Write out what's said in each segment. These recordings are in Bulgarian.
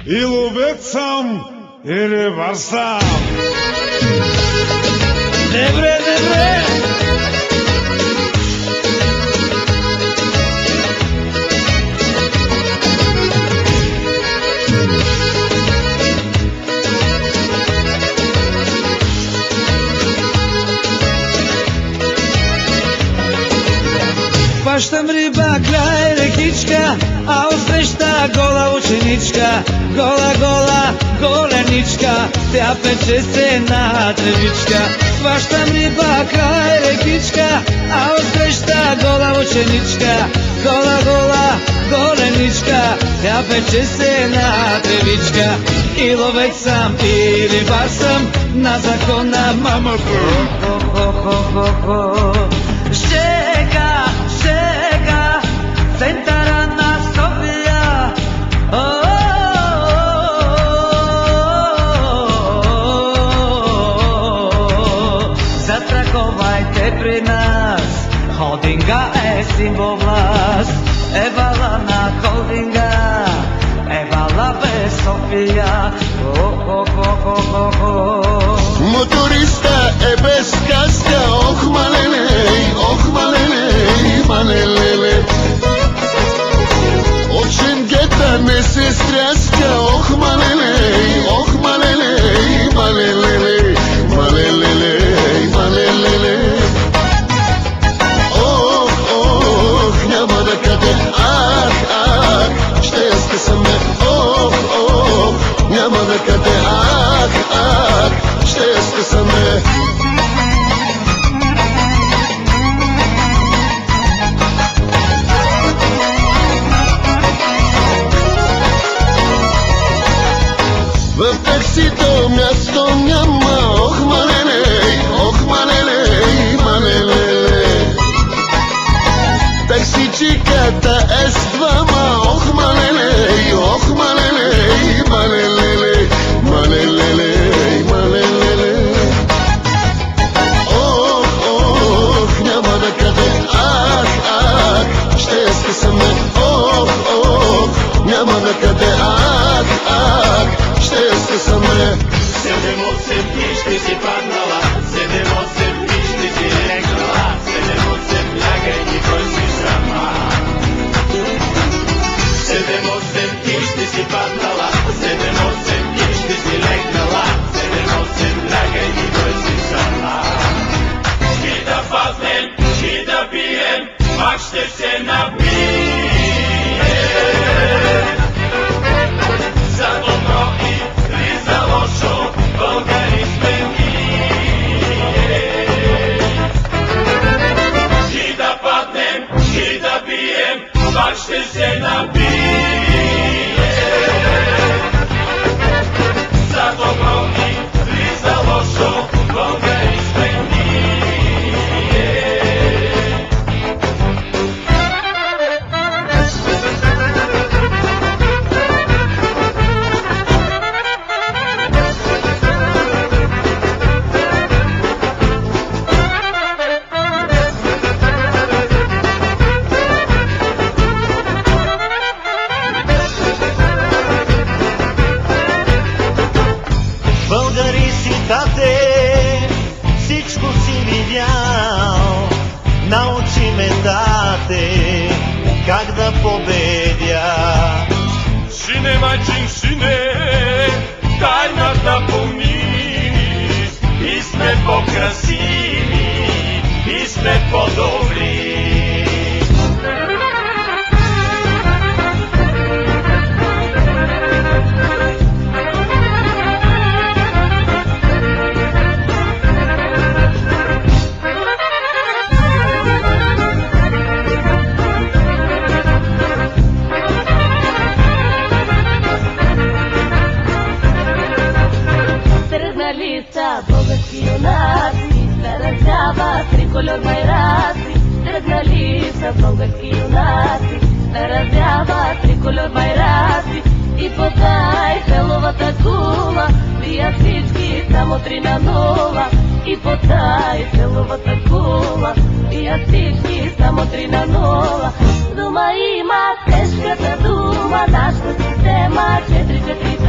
и ловец съм, и рибар съм. Добре, добре! Хващам риба край рекичка, а отсреща гола ученичка. Гола, гола, голеничка, тя пече се на тревичка. Хващам риба край рекичка, а отсреща гола ученичка. Гола, гола, голеничка, тя пече се на тревичка. И ловец съм, и рибар съм, на закона мама. Шега, шега, центъра на София. Застраховайте при нас, холдинга е символ власт. Евала на холдинга, евала без София. Моториста е без каска, ох малеле, малеле. От шенгета не се стряска, ох малеле, малеле, малеле. Ох, няма да къде, ах, ще я скъсаме. Ох, няма да къде, ах, ще я скъсаме. В таксито място няма, ох малеле. Таксичиката е с двама, ох малеле, малеле. Ох, няма да къде, ах, ще я скъсаме. Ох, няма да къде, ах, ще я скъсаме. 7-8 дни ще си паднала, 7-8 дни ще си легнала, 7-8 лягай, никой си сама. 7-8 дни ще си паднала, 7-8 дни ще си легнала, 7-8 лягай, никой си сама. Ще да паднем, ще да бием, пак ще се набием. За добро и за лошо, българи сме ние. И да паднем, и да бием, пак ще се набием. За добро и за лошо, българи сме ние. Българи си, тате, всичко си видял. Научи ме, тате, как да победя. Шине, майчин, шине, тайната помни, и сме по-красиви, и сме по-добри. Тръгнали са български юнаци да раздяват трикольор байраци. Тръгнали са български юнаци да раздяват трикольор байраци. И потай хеловата кула бият всички само 3-0. И потай хеловата кула бият всички само 3-0. Дума има тежката дума, нашата система 4-4.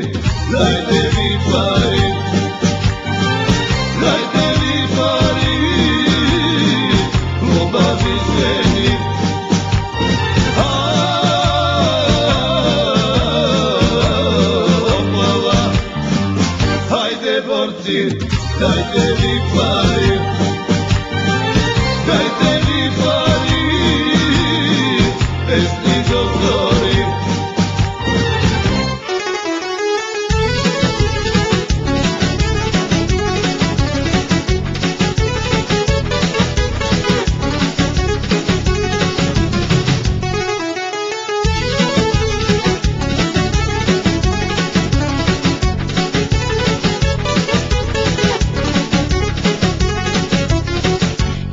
dajte mi pari, dajte mi pari, obavi ženi. Opala, hajde borci, dajte mi pari, dajte mi pari, pesni doktori.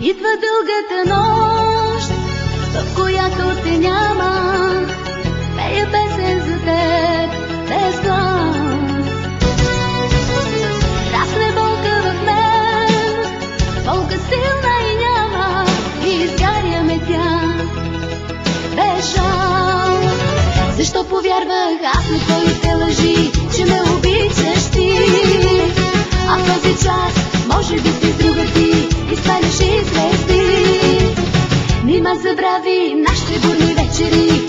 Идва дългата нощ, в която те няма, пея песен за теб, без глас. Расне болка в мен, болка силна и няма, и изгаряме тя, без жал. Защо повярвах аз на твоите лъжи, че ме обичаш ти, а в този час може би си с друга ти и станеш и звезди. Нима забрави нашите бурни вечери,